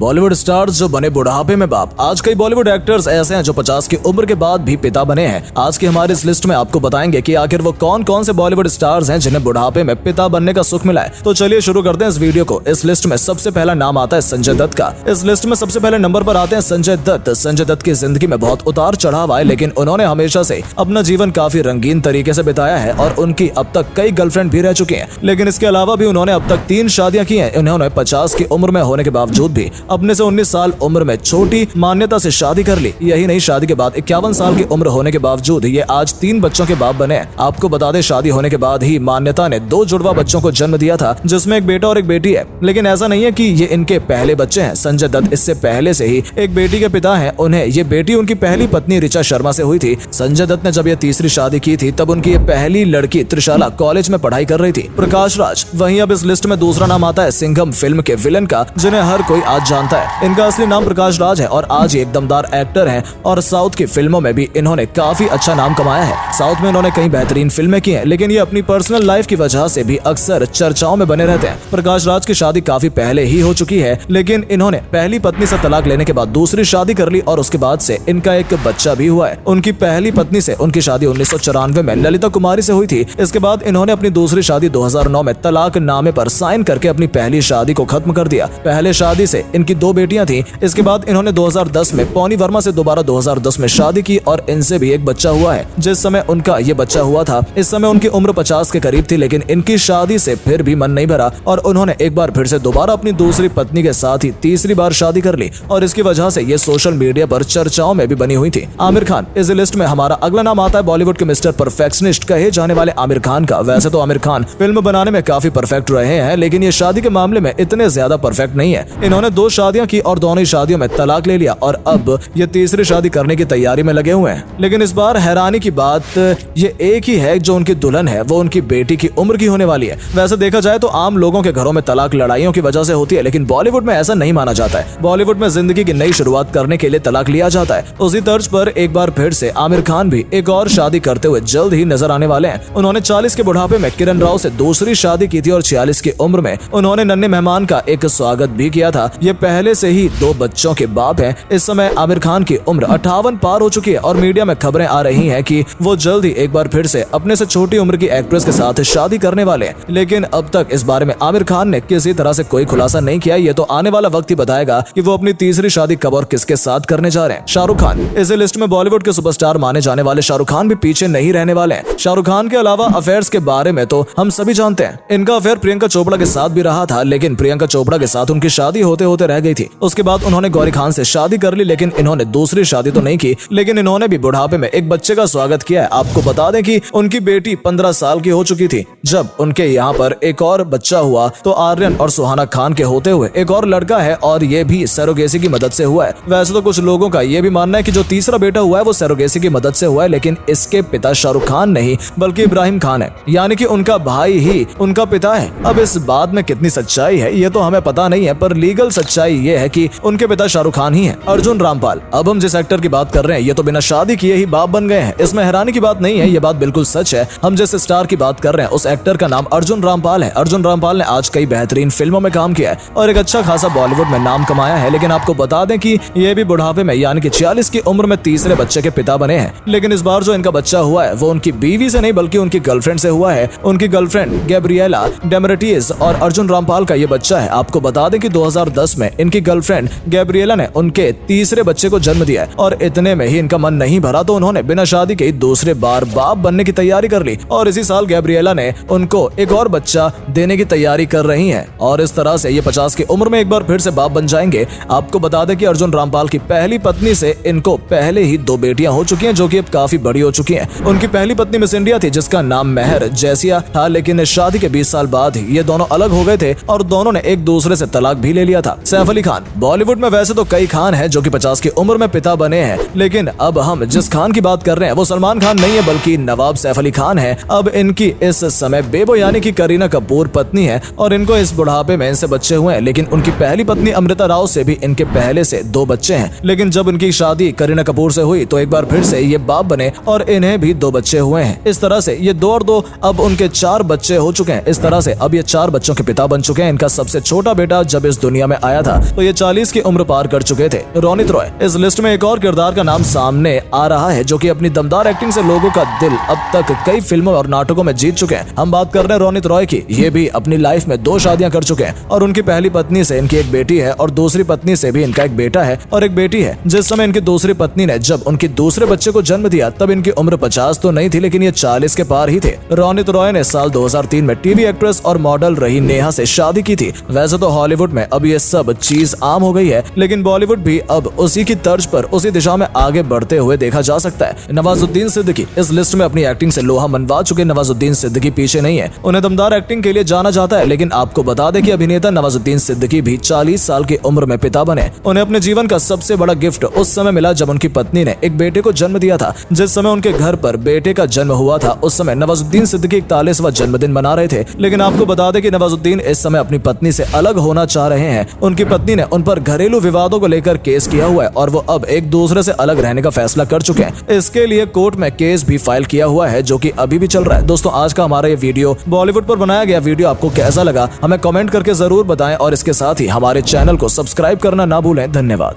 Bollywood stars जो बने बुढ़ापे में बाप। आज कई बॉलीवुड एक्टर्स ऐसे हैं जो 50 की उम्र के बाद भी पिता बने हैं। आज की हमारी इस लिस्ट में आपको बताएंगे कि आखिर वो कौन कौन से बॉलीवुड स्टार्स हैं जिन्हें बुढ़ापे में पिता बनने का सुख मिला है। तो चलिए शुरू करते हैं इस वीडियो को। इस लिस्ट में सबसे पहला नाम आता है संजय दत्त का। इस लिस्ट में सबसे पहले नंबर पर आते हैं संजय दत्त। संजय दत्त की जिंदगी में बहुत उतार चढ़ाव आए, लेकिन उन्होंने हमेशा से अपना जीवन काफी रंगीन तरीके से बिताया है और उनकी अब तक कई गर्लफ्रेंड भी रह चुकी हैं। लेकिन इसके अलावा भी उन्होंने अब तक 3 शादियां की हैं। उन्होंने 50 की उम्र में होने के बावजूद भी अपने से 19 साल उम्र में छोटी मान्यता से शादी कर ली। यही नहीं, शादी के बाद 51 साल की उम्र होने के बावजूद ये आज 3 बच्चों के बाप बने। आपको बता दें, शादी होने के बाद ही मान्यता ने 2 जुड़वा बच्चों को जन्म दिया था, जिसमें एक बेटा और एक बेटी है। लेकिन ऐसा नहीं है कि ये इनके पहले बच्चे हैं। संजय दत्त इससे पहले से ही एक बेटी के पिता हैं। उन्हें ये बेटी उनकी पहली पत्नी ऋचा शर्मा से हुई थी। संजय दत्त ने जब ये तीसरी शादी की थी तब उनकी ये पहली लड़की त्रिशाला कॉलेज में पढ़ाई कर रही थी। प्रकाश राज। वहीं अब इस लिस्ट में दूसरा नाम आता है सिंघम फिल्म के विलन का, जिन्हें हर कोई आज जानता है। इनका असली नाम प्रकाश राज है और आज ये एक दमदार एक्टर हैं और साउथ की फिल्मों में भी इन्होंने काफी अच्छा नाम कमाया है। साउथ में इन्होंने कई बेहतरीन फिल्में की हैं, लेकिन ये अपनी पर्सनल लाइफ की वजह से भी अक्सर चर्चाओं में बने रहते हैं। प्रकाश राज की शादी काफी पहले ही हो चुकी है, लेकिन इन्होंने पहली पत्नी से तलाक लेने के बाद दूसरी शादी कर ली और उसके बाद से इनका एक बच्चा भी हुआ है। उनकी पहली पत्नी से उनकी शादी 1994 में ललिता कुमारी से हुई थी। इसके बाद इन्होंने अपनी दूसरी शादी 2009 में तलाक नामे पर साइन करके अपनी पहली शादी को खत्म कर दिया। पहले शादी से इनकी 2 बेटियां थीं। इसके बाद इन्होंने 2010 में पौनी वर्मा से दोबारा 2010 में शादी की और इनसे भी एक बच्चा हुआ है। जिस समय उनका ये बच्चा हुआ था इस समय उनकी उम्र 50 के करीब थी, लेकिन इनकी शादी से फिर भी मन नहीं भरा और उन्होंने एक बार फिर से दोबारा अपनी दूसरी पत्नी के साथ ही तीसरी बार शादी कर ली और इसकी वजह से ये सोशल मीडिया पर चर्चाओं में भी बनी हुई थी। आमिर खान। इस लिस्ट में हमारा अगला नाम आता है बॉलीवुड के मिस्टर परफेक्शनिस्ट कहे जाने वाले आमिर खान का। वैसे तो आमिर खान फिल्म बनाने में काफी परफेक्ट रहे हैं, लेकिन ये शादी के मामले में इतने ज्यादा परफेक्ट नहीं है। इन्होंने 2 शादियां की और दोनों ही शादियों में तलाक ले लिया और अब ये तीसरी शादी करने की तैयारी में लगे हुए हैं। लेकिन इस बार हैरानी की बात ये एक ही है, जो उनकी दुल्हन है वो उनकी बेटी की उम्र की होने वाली है। वैसे देखा जाए तो आम लोगों के घरों में तलाक लड़ाइयों की वजह से होती है, लेकिन बॉलीवुड में ऐसा नहीं माना जाता है। बॉलीवुड में जिंदगी की नई शुरुआत करने के लिए तलाक लिया जाता है। उसी तर्ज पर एक बार फिर से आमिर खान भी एक और शादी करते हुए जल्द ही नजर आने वाले हैं। उन्होंने 40 के बुढ़ापे में किरण राव से दूसरी शादी की थी और 46 की उम्र में उन्होंने नन्हे मेहमान का एक स्वागत भी किया था। ये पहले से ही 2 बच्चों के बाप हैं। इस समय आमिर खान की उम्र 58 पार हो चुकी है और मीडिया में खबरें आ रही हैं कि वो जल्द ही एक बार फिर से अपने से छोटी उम्र की एक्ट्रेस के साथ शादी करने वाले हैं। लेकिन अब तक इस बारे में आमिर खान ने किसी तरह से कोई खुलासा नहीं किया। ये तो आने वाला वक्त ही बताएगा कि वो अपनी तीसरी शादी कब और किसके साथ करने जा रहे हैं। शाहरुख खान। इस लिस्ट में बॉलीवुड के सुपरस्टार माने जाने वाले शाहरुख खान भी पीछे नहीं रहने वाले हैं। शाहरुख खान के अलावा अफेयर्स के बारे में तो हम सभी जानते हैं। इनका अफेयर प्रियंका चोपड़ा के साथ भी रहा था, लेकिन प्रियंका चोपड़ा के साथ उनकी शादी होते होते रह गई थी। उसके बाद उन्होंने गौरी खान से शादी कर ली, लेकिन इन्होंने दूसरी शादी तो नहीं की। लेकिन इन्होंने भी बुढ़ापे में एक बच्चे का स्वागत किया है। आपको बता दें कि उनकी बेटी 15 साल की हो चुकी थी जब उनके यहाँ पर एक और बच्चा हुआ। तो आर्यन और सुहाना खान के होते हुए एक और लड़का है और ये भी सरोगेसी की मदद से हुआ है। वैसे तो कुछ लोगों का ये भी मानना है कि जो तीसरा बेटा हुआ है वो सरोगेसी की मदद से हुआ है, लेकिन इसके पिता शाहरुख खान नहीं बल्कि इब्राहिम खान है, यानी कि उनका भाई ही उनका पिता है। अब इस बात में कितनी सच्चाई है ये तो हमें पता नहीं है, पर लीगल सच्चाई ये है कि उनके पिता शाहरुख खान ही है। अर्जुन रामपाल। अब हम जिस एक्टर की बात कर रहे हैं ये तो बिना शादी किए ही बाप बन गए हैं। इसमें हैरानी की बात नहीं है, ये बात बिल्कुल सच है। हम जिस स्टार की बात कर रहे हैं उस एक्टर का नाम अर्जुन रामपाल है। अर्जुन रामपाल ने आज कई बेहतरीन फिल्मों में काम किया है और एक अच्छा खासा बॉलीवुड में नाम कमाया है। लेकिन आपको बता दें कि ये भी बुढ़ापे में यानी कि 46 की उम्र में तीसरे बच्चे के पिता बने हैं। लेकिन इस बार जो इनका बच्चा हुआ है वो उनकी बीवी से नहीं बल्कि उनकी गर्लफ्रेंड से हुआ है। उनकी गर्लफ्रेंड गैब्रिएला डेमरेटिस और अर्जुन रामपाल का ये बच्चा है। आपको बता दें कि 2010 में इनकी गर्लफ्रेंड गैब्रिएला ने उनके तीसरे बच्चे को जन्म दिया है और इतने में ही इनका मन नहीं भरा तो उन्होंने बिना शादी के दूसरे बार बाप बनने की तैयारी कर ली और इसी साल गैब्रिएला ने उनको एक और बच्चा देने की तैयारी कर रही हैं और इस तरह से ये 50 की उम्र में एक बार फिर से बाप बन जाएंगे। आपको बता दें कि अर्जुन रामपाल की पहली पत्नी से इनको पहले ही 2 बेटियां हो चुकी हैं जो कि अब काफी बड़ी हो चुकी हैं। उनकी पहली पत्नी मिस इंडिया थी जिसका नाम मेहर जैसिया था, लेकिन शादी के 20 साल बाद ही ये दोनों अलग हो गए थे और दोनों ने एक दूसरे से तलाक भी ले लिया था। सैफ अली खान। बॉलीवुड में वैसे तो कई खान हैं जो कि 50 की उम्र में पिता बने हैं, लेकिन अब हम जिस खान की बात कर रहे हैं वो सलमान खान नहीं है बल्कि नवाब सैफ अली खान है। अब इनकी इस समय बेबो यानी कि करीना कपूर पत्नी है और इनको इस बुढ़ापे में इनसे बच्चे हुए हैं। लेकिन उनकी पहली पत्नी अमृता राव से भी इनके पहले से 2 बच्चे हैं। लेकिन जब इनकी शादी करीना कपूर से हुई तो एक बार फिर से ये बाप बने और इन्हें भी 2 बच्चे हुए हैं। इस तरह से ये 2 और 2 अब उनके 4 बच्चे हो चुके हैं। इस तरह से अब ये 4 बच्चों के पिता बन चुके हैं। इनका सबसे छोटा बेटा जब इस दुनिया में आया था था तो ये 40 की उम्र पार कर चुके थे। रोनित रॉय। इस लिस्ट में एक और किरदार का नाम सामने आ रहा है जो कि अपनी दमदार एक्टिंग से लोगों का दिल अब तक कई फिल्मों और नाटकों में जीत चुके हैं। हम बात कर रहे हैं रोनित रॉय की। ये भी अपनी लाइफ में 2 शादियां कर चुके हैं और उनकी पहली पत्नी से इनकी एक बेटी है और दूसरी पत्नी से भी इनका एक बेटा है और एक बेटी है। जिस समय इनकी दूसरी पत्नी ने जब उनके दूसरे बच्चे को जन्म दिया तब इनकी उम्र 50 तो नहीं थी, लेकिन ये 40 के पार ही थे। रोनित रॉय ने साल 2003 में टीवी एक्ट्रेस और मॉडल रही नेहा से शादी की थी। वैसे तो हॉलीवुड में अब ये सब चीज आम हो गई है, लेकिन बॉलीवुड भी अब उसी की तर्ज पर उसी दिशा में आगे बढ़ते हुए देखा जा सकता है। नवाजुद्दीन सिद्दीकी। इस लिस्ट में अपनी एक्टिंग से लोहा मनवा चुके नवाजुद्दीन सिद्दीकी पीछे नहीं है। उन्हें दमदार एक्टिंग के लिए जाना जाता है, लेकिन आपको बता दें कि अभिनेता नवाजुद्दीन सिद्दीकी भी 40 साल की उम्र में पिता बने। उन्हें अपने जीवन का सबसे बड़ा गिफ्ट उस समय मिला जब उनकी पत्नी ने एक बेटे को जन्म दिया था। जिस समय उनके घर पर बेटे का जन्म हुआ था उस समय नवाजुद्दीन सिद्दीकी 41वां जन्मदिन मना रहे थे। लेकिन आपको बता दें कि नवाजुद्दीन इस समय अपनी पत्नी से अलग होना चाह रहे हैं। उनकी पत्नी ने उन पर घरेलू विवादों को लेकर केस किया हुआ है और वो अब एक दूसरे से अलग रहने का फैसला कर चुके हैं। इसके लिए कोर्ट में केस भी फाइल किया हुआ है जो कि अभी भी चल रहा है। दोस्तों, आज का हमारा ये वीडियो बॉलीवुड पर बनाया गया वीडियो आपको कैसा लगा हमें कमेंट करके जरूर बताएं और इसके साथ ही हमारे चैनल को सब्सक्राइब करना ना भूलें। धन्यवाद।